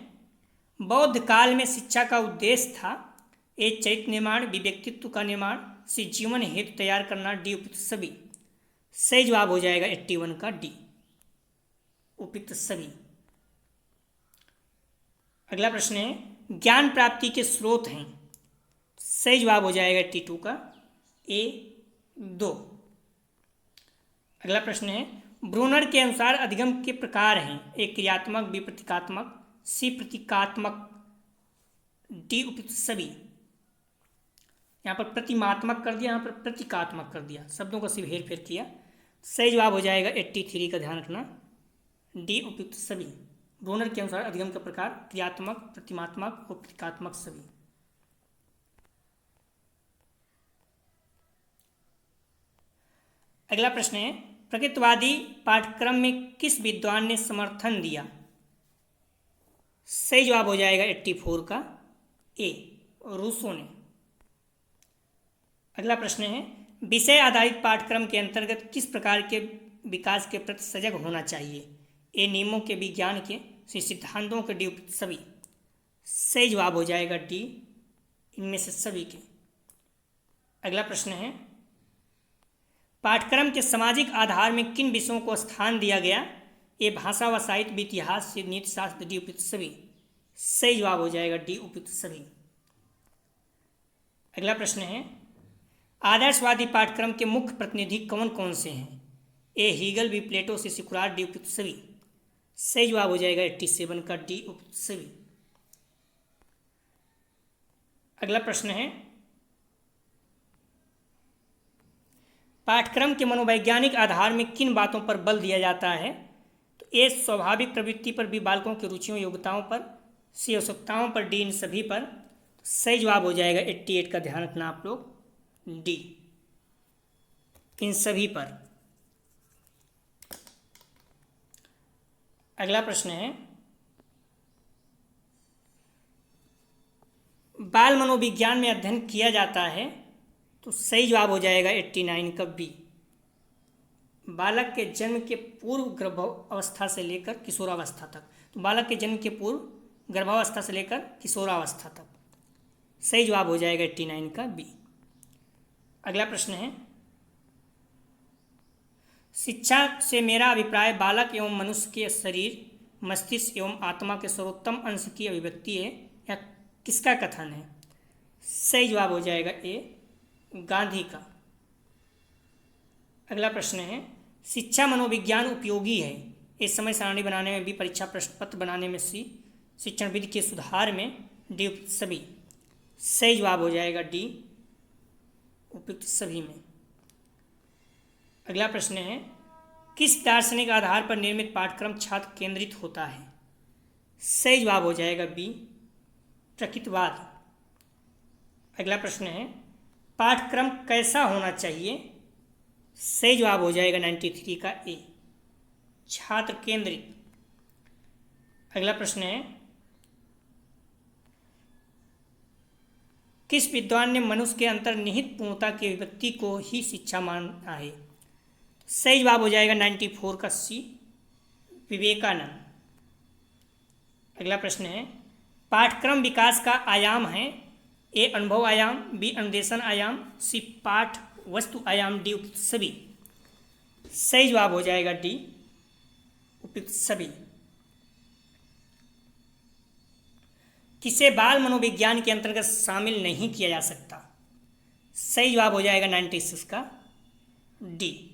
बौद्ध काल में शिक्षा का उद्देश्य था, ए चरित्र निर्माण, बी व्यक्तित्व का निर्माण, सी जीवन हेतु तैयार करना, डी उपयुक्त सभी। सही जवाब हो जाएगा 81 का डी, उपयुक्त सभी। अगला प्रश्न है, ज्ञान प्राप्ति के स्रोत हैं। सही जवाब हो जाएगा 82 का ए, 2। अगला प्रश्न है, ब्रूनर के अनुसार अधिगम के प्रकार हैं, ए क्रियात्मक, बी प्रतीकात्मक, सी प्रतीकात्मक, डी उपयुक्त सभी। यहाँ पर प्रतिमात्मक कर दिया, यहाँ पर प्रतीकात्मक कर दिया, शब्दों का सिर्फ हेर फेर किया। सही जवाब हो जाएगा 83 का, ध्यान रखना डी, उपयुक्त सभी। ब्रूनर के अनुसार अधिगम का प्रकार क्रियात्मक, प्रतिमात्मक और प्रतीकात्मक सभी। अगला प्रश्न है, प्रकृतिवादी पाठ्यक्रम में किस विद्वान ने समर्थन दिया। सही जवाब हो जाएगा 84 का ए, रूसो ने। अगला प्रश्न है, विषय आधारित पाठ्यक्रम के अंतर्गत किस प्रकार के विकास के प्रति सजग होना चाहिए, ए नियमों के, विज्ञान के, सी सिद्धांतों के, डी उपयुक्त सभी। सही जवाब हो जाएगा डी, इनमें से सभी के। अगला प्रश्न है, पाठ्यक्रम के सामाजिक आधार में किन विषयों को स्थान दिया गया, ए भाषा व साहित्य, बी इतिहास, सी नीति शास्त्र, डी उपयुक्त सभी। सही जवाब हो जाएगा डी, उपयुक्त सभी। अगला प्रश्न है, आदर्शवादी पाठ्यक्रम के मुख्य प्रतिनिधि कौन कौन से हैं, ए हीगल, बी प्लेटो, सी सिकुराट, डी उपयुक्त सभी। सही जवाब हो जाएगा 87 का डी, उपयुक्त सभी। अगला प्रश्न है, पाठ्यक्रम के मनोवैज्ञानिक आधार में किन बातों पर बल दिया जाता है? तो ए स्वाभाविक प्रवृत्ति पर, बी बालकों की रुचियों योग्यताओं पर, सी आवश्यकताओं पर, डी इन सभी पर। तो सही जवाब हो जाएगा 88 का, ध्यान रखना आप लोग, डी इन सभी पर। अगला प्रश्न है, बाल मनोविज्ञान में अध्ययन किया जाता है। तो सही जवाब हो जाएगा 89 का, बी। बालक के जन्म के पूर्व गर्भावस्था से लेकर किशोरावस्था तक। तो बालक के जन्म के पूर्व गर्भावस्था से लेकर किशोरावस्था तक। सही जवाब हो जाएगा 89 का, बी। अगला प्रश्न है, शिक्षा से मेरा अभिप्राय बालक एवं मनुष्य के शरीर, मस्तिष्क एवं आत्मा के सर्वोत्तम अंश की अभिव्यक्ति है, या किसका कथन है? सही जवाब हो जाएगा ए, गांधी का। अगला प्रश्न है, शिक्षा मनोविज्ञान उपयोगी है, इस समय सारणी बनाने में, बी परीक्षा प्रश्न पत्र बनाने में, सी शिक्षण विधि के सुधार में, डी उपयुक्त सभी। सही जवाब हो जाएगा डी, उपयुक्त सभी में। अगला प्रश्न है, किस दार्शनिक आधार पर निर्मित पाठ्यक्रम छात्र केंद्रित होता है? सही जवाब हो जाएगा बी, प्रकृतिवाद। अगला प्रश्न है, पाठ्यक्रम कैसा होना चाहिए? सही जवाब हो जाएगा 93 का, ए, छात्र केंद्रित। अगला प्रश्न है, किस विद्वान ने मनुष्य के अंतर्निहित पूर्णता की अभिव्यक्ति को ही शिक्षा माना है? सही जवाब हो जाएगा 94 का, सी, विवेकानंद। अगला प्रश्न है, पाठ्यक्रम विकास का आयाम है, ए अनुभव आयाम, बी अनुदेशन आयाम, सी पाठ वस्तु आयाम, डी उपयुक्त सभी। सही जवाब हो जाएगा डी, उपयुक्त सभी। किसे बाल मनोविज्ञान के अंतर्गत शामिल नहीं किया जा सकता? सही जवाब हो जाएगा 96 का, डी,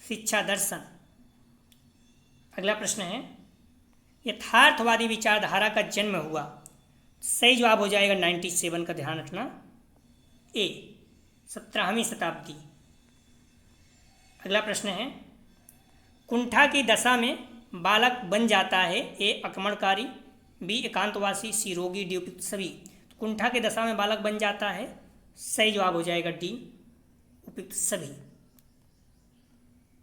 शिक्षा दर्शन। अगला प्रश्न है, यथार्थवादी विचारधारा का जन्म हुआ। सही जवाब हो जाएगा 97 का, ध्यान रखना, ए, 17वीं शताब्दी। अगला प्रश्न है, कुंठा की दशा में बालक बन जाता है, ए आक्रमणकारी, बी एकांतवासी, सी रोगी, डी उपयुक्त सभी। तो कुंठा की दशा में बालक बन जाता है, सही जवाब हो जाएगा डी, उपयुक्त सभी।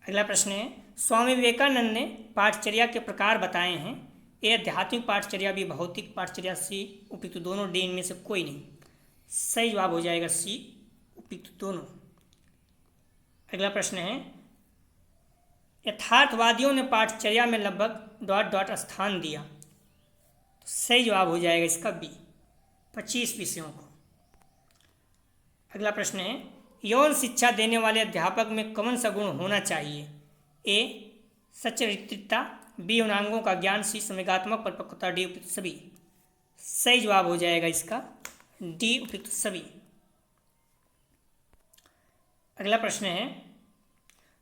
अगला प्रश्न है, स्वामी विवेकानंद ने पाठचर्या के प्रकार बताए हैं, ए आध्यात्मिक पाठचर्या, बी भौतिक पाठचर्या, सी उपयुक्त दोनों, डी इनमें से कोई नहीं। सही जवाब हो जाएगा सी, उपयुक्त दोनों। अगला प्रश्न है, यथार्थवादियों ने पाठचर्या में लगभग डॉट डॉट स्थान दिया। तो सही जवाब हो जाएगा इसका बी, 25 विषयों को। अगला प्रश्न है, यौन शिक्षा देने वाले अध्यापक में कौन सा गुण होना चाहिए? ए सच्चरित्रता, बी यौनांगों का ज्ञान, सी संवेगात्मक परिपक्वता, डी उपयुक्त सभी। सही जवाब हो जाएगा इसका डी, उपयुक्त सभी। अगला प्रश्न है,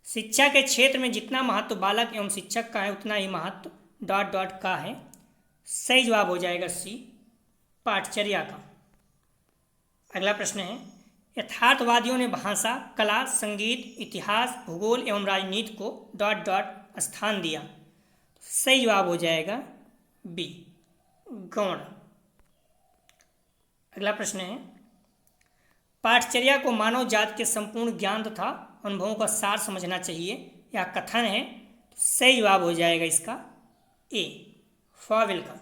शिक्षा के क्षेत्र में जितना महत्व बालक एवं शिक्षक का है, उतना ही महत्व डॉट डॉट का है। सही जवाब हो जाएगा सी, पाठचर्या का। अगला प्रश्न है, यथार्थवादियों ने भाषा, कला, संगीत, इतिहास, भूगोल एवं राजनीति को डॉट डॉट स्थान दिया। सही जवाब हो जाएगा बी, गौण। अगला प्रश्न है, पाठचर्या को मानव जाति के संपूर्ण ज्ञान तथा अनुभवों का सार समझना चाहिए, या कथन है। तो सही जवाब हो जाएगा इसका ए, फॉवेल का।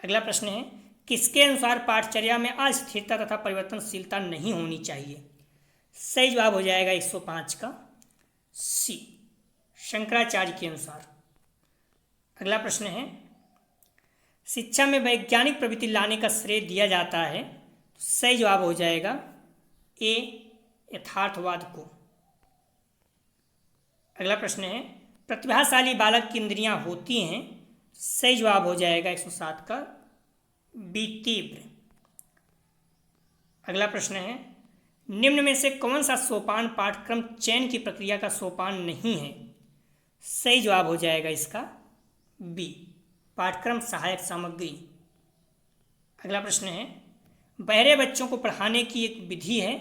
अगला प्रश्न है, किसके अनुसार पाठचर्या में अस्थिरता तथा परिवर्तनशीलता नहीं होनी चाहिए? सही जवाब हो जाएगा 105 का, सी, शंकराचार्य के अनुसार। अगला प्रश्न है, शिक्षा में वैज्ञानिक प्रवृत्ति लाने का श्रेय दिया जाता है। तो सही जवाब हो जाएगा ए, यथार्थवाद को। अगला प्रश्न है, प्रतिभाशाली बालक की इंद्रियां होती हैं। सही जवाब हो जाएगा 107 का, बी, तीव्र। अगला प्रश्न है, निम्न में से कौन सा सोपान पाठ्यक्रम चयन की प्रक्रिया का सोपान नहीं है? सही जवाब हो जाएगा इसका बी, पाठ्यक्रम सहायक सामग्री। अगला प्रश्न है, बहरे बच्चों को पढ़ाने की एक विधि है।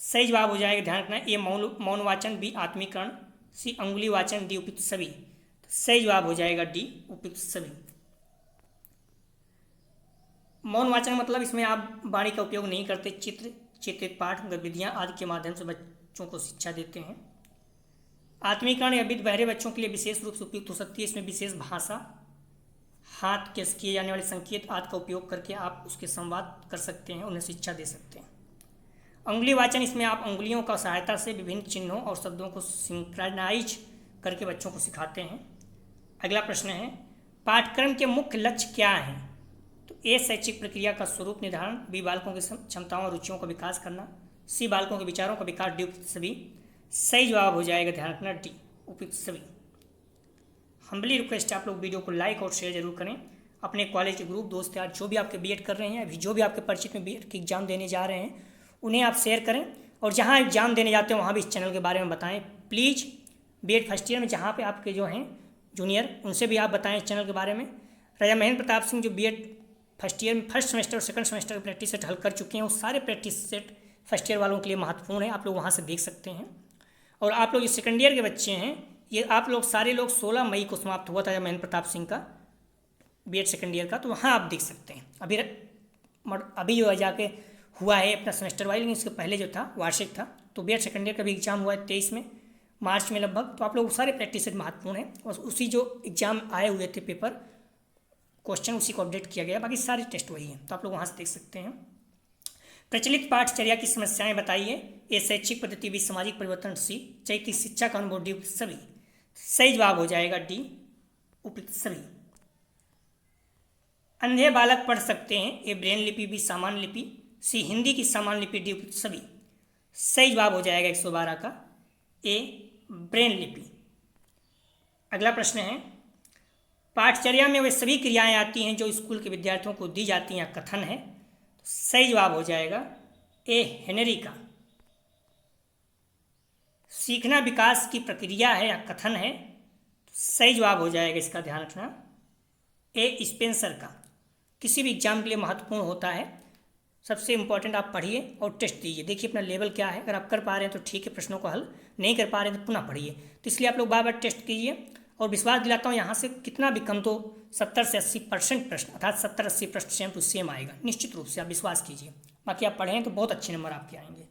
सही जवाब हो जाएगा, ध्यान रखना, ए मौन वाचन, बी आत्मीकरण, सी अंगुली वाचन, डी उपयुक्त सभी। तो सही जवाब हो जाएगा डी उपयुक्त सभी। मौन वाचन मतलब इसमें आप वाणी का उपयोग नहीं करते, चित्र, चित्रित पाठ, गतिविधियां आदि के माध्यम से बच्चों को शिक्षा देते हैं। आत्मीकरण या विद बहरे बच्चों के लिए विशेष रूप से उपयुक्त हो सकती है। इसमें विशेष भाषा, हाथ के किए जाने वाले संकेत आदि का उपयोग करके आप उसके संवाद कर सकते हैं, उन्हें शिक्षा दे सकते हैं। अंगुली वाचन, इसमें आप अंगुलियों का सहायता से विभिन्न चिन्हों और शब्दों को सिंक्रोनाइज करके बच्चों को सिखाते हैं। अगला प्रश्न है, पाठ्यक्रम के मुख्य लक्ष्य क्या हैं? तो ए शैक्षिक प्रक्रिया का स्वरूप निर्धारण, बी बालकों की क्षमताओं और रुचियों का विकास करना, सी बालकों के विचारों का विकास, डी उपयुक्त सभी। सही जवाब हो जाएगा, ध्यान रखना, डी उपयुक्त सभी। हम्बली रिक्वेस्ट है आप लोग वीडियो को लाइक और शेयर जरूर करें। अपने कॉलेज के ग्रुप दोस्त यार जो भी आपके बीएड कर रहे हैं, अभी जो भी आपके परिचित में बीएड की एग्जाम देने जा रहे हैं, उन्हें आप शेयर करें। और जहाँ एग्जाम देने जाते हैं वहाँ भी इस चैनल के बारे में बताएं प्लीज़। बीएड फर्स्ट ईयर में जहाँ पे आपके जो हैं जूनियर, उनसे भी आप बताएं इस चैनल के बारे में। राजा महेंद्र प्रताप सिंह जो बीएड फर्स्ट ईयर में फर्स्ट सेमेस्टर और सेकंड सेमेस्टर की प्रैक्टिस सेट हल कर चुके हैं, वो सारे प्रैक्टिस सेट फर्स्ट ईयर वालों के लिए महत्वपूर्ण है, आप लोग वहाँ से देख सकते हैं। और आप लोग जो सेकंड ईयर के बच्चे हैं, ये आप लोग सारे लोग 16 मई को समाप्त हुआ था महेंद्र प्रताप सिंह का बीएड सेकंड ईयर का, तो वहाँ आप देख सकते हैं। अभी जो है जाके हुआ है अपना सेमेस्टर वाइज, लेकिन इसके पहले जो था वार्षिक था, तो बीएड सेकंड ईयर का भी एग्जाम हुआ है 23 में, मार्च में लगभग। तो आप लोग सारे प्रैक्टिस सेट महत्वपूर्ण है, और उसी जो एग्जाम आए हुए थे पेपर क्वेश्चन उसी को अपडेट किया गया, बाकी सारे टेस्ट वही हैं, तो आप लोग वहाँ से देख सकते हैं। प्रचलित पाठचर्या की समस्याएं बताइए। ए शैक्षिक पद्धति, बी सामाजिक परिवर्तन, सी चैतिक शिक्षा का अनुभव, डी सभी। सही जवाब हो जाएगा डी उपयुक्त सभी। अंधे बालक पढ़ सकते हैं। ए ब्रेन लिपि, बी सामान्य लिपि, सी हिंदी की सामान्य लिपि, डी उपयुक्त सभी। सही जवाब हो जाएगा 112 का ए ब्रेन लिपि। अगला प्रश्न है, पाठचर्या में वे सभी क्रियाएं आती हैं जो स्कूल के विद्यार्थियों को दी जाती हैं, कथन है। तो सही जवाब हो जाएगा ए हेनरी का। सीखना विकास की प्रक्रिया है या कथन है। तो सही जवाब हो जाएगा, इसका ध्यान रखना, ए स्पेंसर का। किसी भी एग्जाम के लिए महत्वपूर्ण होता है। सबसे इंपॉर्टेंट आप पढ़िए और टेस्ट दीजिए, देखिए अपना लेवल क्या है। अगर आप कर पा रहे हैं तो ठीक है, प्रश्नों को हल नहीं कर पा रहे हैं तो पुनः पढ़िए। तो इसलिए आप लोग बार बार टेस्ट कीजिए, और विश्वास दिलाता हूँ यहाँ से कितना भी कम तो 70 से 80% प्रश्न, अर्थात 70-80 प्रश्न सेम टू सेम आएगा, निश्चित रूप से आप विश्वास कीजिए। बाकी आप पढ़ें तो बहुत अच्छे नंबर आपके आएंगे।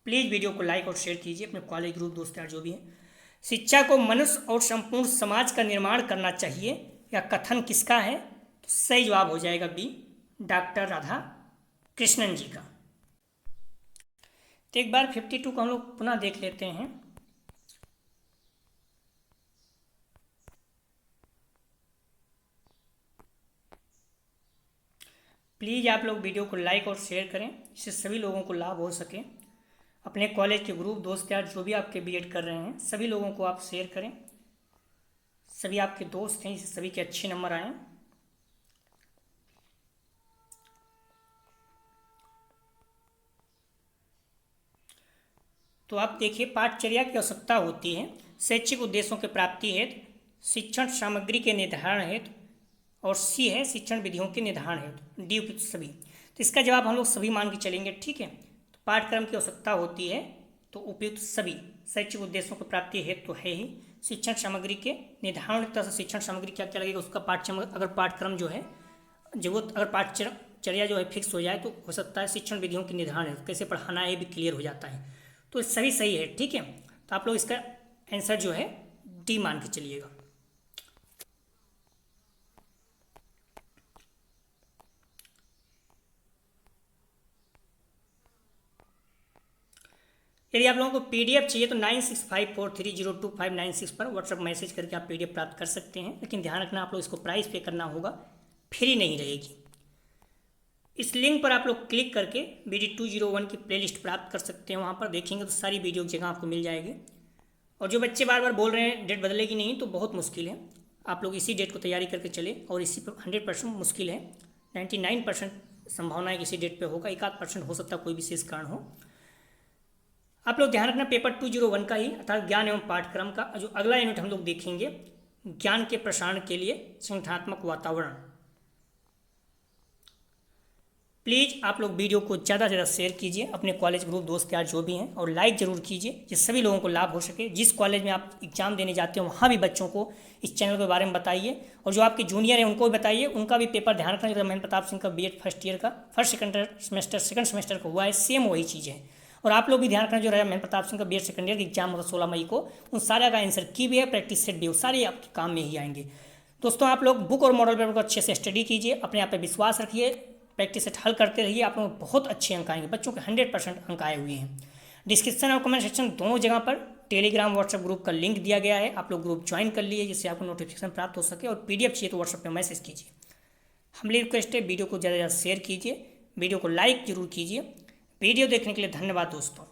प्लीज़ वीडियो को लाइक और शेयर कीजिए अपने कॉलेज ग्रुप दोस्त यार जो भी हैं। शिक्षा को मनुष्य और संपूर्ण समाज का निर्माण करना चाहिए, या कथन किसका है? तो सही जवाब हो जाएगा बी डॉक्टर राधा कृष्णन जी का। तो एक बार 52 को हम लोग पुनः देख लेते हैं। प्लीज़ आप लोग वीडियो को लाइक और शेयर करें, इससे सभी लोगों को लाभ हो सके। अपने कॉलेज के ग्रुप दोस्त यार जो भी आपके बीएड कर रहे हैं, सभी लोगों को आप शेयर करें। सभी आपके दोस्त हैं, इससे सभी के अच्छे नंबर आएँ। तो आप देखिए, पाठचर्या की आवश्यकता होती है शैक्षिक उद्देश्यों के प्राप्ति हेतु, शिक्षण सामग्री के निर्धारण हेतु, और सी है शिक्षण विधियों के निर्धारण हेतु, डी उपयुक्त सभी। तो इसका जवाब हम लोग सभी मान के चलेंगे, ठीक है। तो पाठ्यक्रम की आवश्यकता होती है तो उपयुक्त सभी, शैक्षिक उद्देश्यों की प्राप्ति हेतु तो है ही, शिक्षण सामग्री के निर्धारण तरह से शिक्षण सामग्री क्या क्या लगेगा उसका अगर पाठ्यक्रम जो है जरूरत, अगर पाठचर्या जो है फिक्स हो जाए तो हो सकता है शिक्षण विधियों के निर्धारण हेतु कैसे पढ़ाना है भी क्लियर हो जाता है। तो सभी सही है, ठीक है। तो आप लोग इसका आंसर जो है डी मान के चलिएगा। यदि आप लोगों को पीडीएफ चाहिए तो 9654302596 पर व्हाट्सएप मैसेज करके आप पीडीएफ प्राप्त कर सकते हैं, लेकिन ध्यान रखना आप लोग इसको प्राइस पे करना होगा, फ्री नहीं रहेगी। इस लिंक पर आप लोग क्लिक करके BD201 की प्लेलिस्ट प्राप्त कर सकते हैं। वहाँ पर देखेंगे तो सारी वीडियो की जगह आपको मिल जाएगी। और जो बच्चे बार बार बोल रहे हैं डेट बदलेगी नहीं, तो बहुत मुश्किल है। आप लोग इसी डेट को तैयारी करके चले, और इसी पर 100% मुश्किल है, 99% संभावना है कि इसी डेट पे होगा, 1-8% हो सकता है कोई विशेष कारण हो। आप लोग ध्यान रखना पेपर 201 का ही, अर्थात ज्ञान एवं पाठ्यक्रम का जो अगला यूनिट हम लोग देखेंगे, ज्ञान के प्रसारण के लिए संगठनात्मक वातावरण। प्लीज़ आप लोग वीडियो को ज़्यादा से ज़्यादा शेयर कीजिए अपने कॉलेज ग्रुप दोस्त यार जो भी हैं, और लाइक ज़रूर कीजिए जिससे सभी लोगों को लाभ हो सके। जिस कॉलेज में आप एग्ज़ाम देने जाते हो वहाँ भी बच्चों को इस चैनल के बारे में बताइए, और जो आपके जूनियर हैं उनको भी बताइए, उनका भी पेपर ध्यान रखना। जैसे महेंद्र प्रताप सिंह का बीएड फर्स्ट ईयर का फर्स्ट सेकंड सेमेस्टर को हुआ है, सेम वही चीज़ है। और आप लोग भी ध्यान रखना, जो रहा महेंद्र प्रताप सिंह का बीएड सेकंड ईयर का एग्जाम होता 16 मई को, उन सारे का आंसर की भी है, प्रैक्टिस सेट भी हो, सारे आपके काम में ही आएंगे। दोस्तों आप लोग बुक और मॉडल पेपर को अच्छे से स्टडी कीजिए, अपने आप पे विश्वास रखिए, प्रैक्टिस सेट हल करते रहिए, आप लोगों को बहुत अच्छे अंक आएंगे। बच्चों के 100% अंक आए हुए हैं। डिस्क्रिप्शन और कमेंट सेक्शन दोनों जगह पर टेलीग्राम व्हाट्सएप ग्रुप का लिंक दिया गया है, आप लोग ग्रुप ज्वाइन कर लीजिए जिससे आपको नोटिफिकेशन प्राप्त हो सके। और PDF चाहिए तो व्हाट्सएप पे मैसेज कीजिए। हमारी रिक्वेस्ट है वीडियो को ज़्यादा से ज़्यादा शेयर कीजिए, वीडियो को लाइक जरूर कीजिए। वीडियो देखने के लिए धन्यवाद दोस्तों।